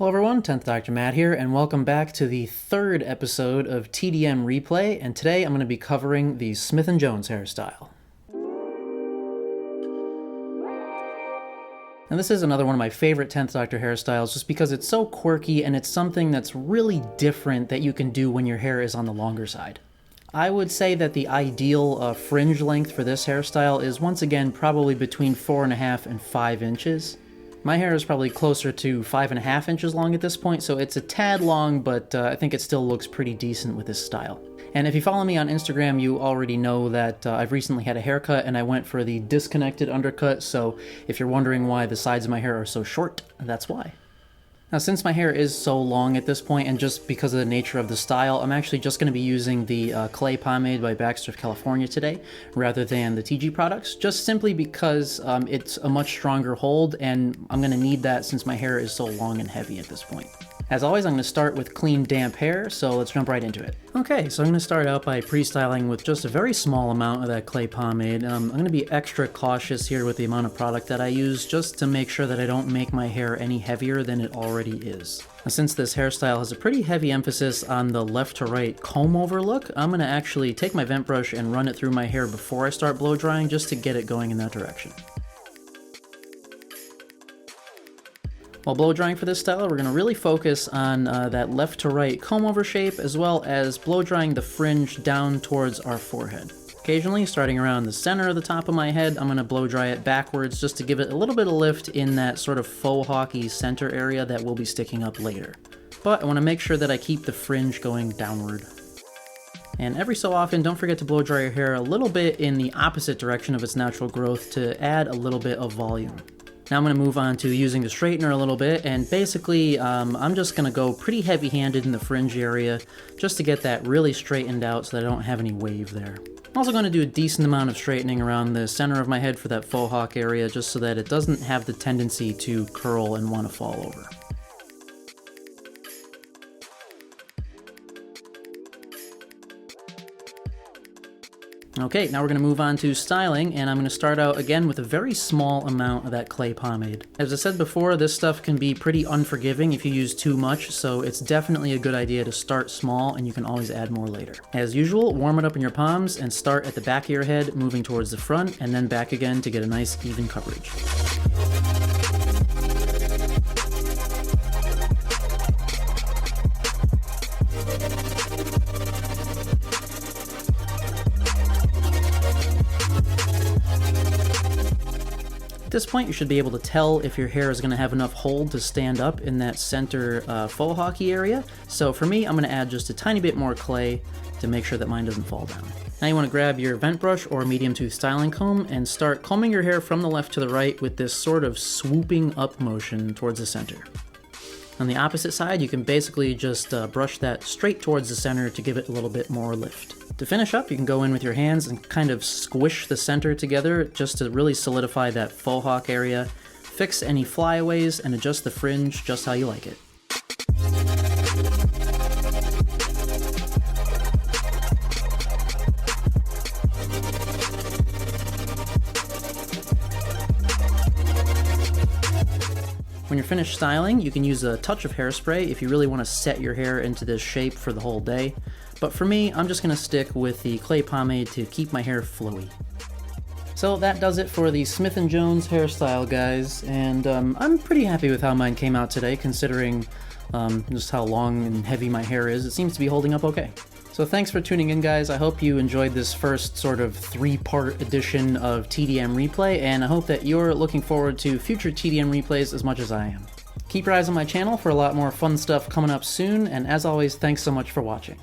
Hello everyone, 10th Dr. Matt here, and welcome back to the third episode of TDM Replay, and today I'm going to be covering the Smith & Jones hairstyle. And this is another one of my favorite 10th Doctor hairstyles just because it's so quirky and it's something that's really different that you can do when your hair is on the longer side. I would say that the ideal fringe length for this hairstyle is once again probably between 4.5 and 5 inches. My hair is probably closer to 5.5 inches long at this point, so it's a tad long, but I think it still looks pretty decent with this style. And if you follow me on Instagram, you already know that I've recently had a haircut and I went for the disconnected undercut, so if you're wondering why the sides of my hair are so short, that's why. Now, since my hair is so long at this point, and just because of the nature of the style, I'm actually just going to be using the clay pomade by Baxter of California today, rather than the TG products, just simply because it's a much stronger hold, and I'm going to need that since my hair is so long and heavy at this point. As always, I'm going to start with clean, damp hair, so let's jump right into it. Okay, so I'm going to start out by pre-styling with just a very small amount of that clay pomade. I'm going to be extra cautious here with the amount of product that I use, just to make sure that I don't make my hair any heavier than it already is. Now, since this hairstyle has a pretty heavy emphasis on the left to right comb over look, I'm going to actually take my vent brush and run it through my hair before I start blow drying, just to get it going in that direction. While blow drying for this style, we're going to really focus on that left to right comb over shape, as well as blow drying the fringe down towards our forehead. Occasionally, starting around the center of the top of my head, I'm going to blow dry it backwards just to give it a little bit of lift in that sort of faux hawky center area that will be sticking up later. But I want to make sure that I keep the fringe going downward. And every so often, don't forget to blow dry your hair a little bit in the opposite direction of its natural growth to add a little bit of volume. Now I'm going to move on to using the straightener a little bit, and basically I'm just going to go pretty heavy-handed in the fringe area just to get that really straightened out so that I don't have any wave there. I'm also going to do a decent amount of straightening around the center of my head for that faux hawk area just so that it doesn't have the tendency to curl and want to fall over. Okay, now we're going to move on to styling, and I'm going to start out again with a very small amount of that clay pomade. As I said before, this stuff can be pretty unforgiving if you use too much, so it's definitely a good idea to start small, and you can always add more later. As usual, warm it up in your palms and start at the back of your head, moving towards the front, and then back again to get a nice even coverage. At this point, you should be able to tell if your hair is going to have enough hold to stand up in that center faux hawky area. So for me, I'm going to add just a tiny bit more clay to make sure that mine doesn't fall down. Now you want to grab your vent brush or medium tooth styling comb and start combing your hair from the left to the right with this sort of swooping up motion towards the center. On the opposite side, you can basically just brush that straight towards the center to give it a little bit more lift. To finish up, you can go in with your hands and kind of squish the center together just to really solidify that faux hawk area, fix any flyaways, and adjust the fringe just how you like it. When you're finished styling, you can use a touch of hairspray if you really want to set your hair into this shape for the whole day. But for me, I'm just going to stick with the clay pomade to keep my hair flowy. So that does it for the Smith & Jones hairstyle, guys, and I'm pretty happy with how mine came out today, considering just how long and heavy my hair is. It seems to be holding up okay. So thanks for tuning in, guys. I hope you enjoyed this first sort of 3-part edition of TDM Replay, and I hope that you're looking forward to future TDM replays as much as I am. Keep your eyes on my channel for a lot more fun stuff coming up soon, and as always, thanks so much for watching.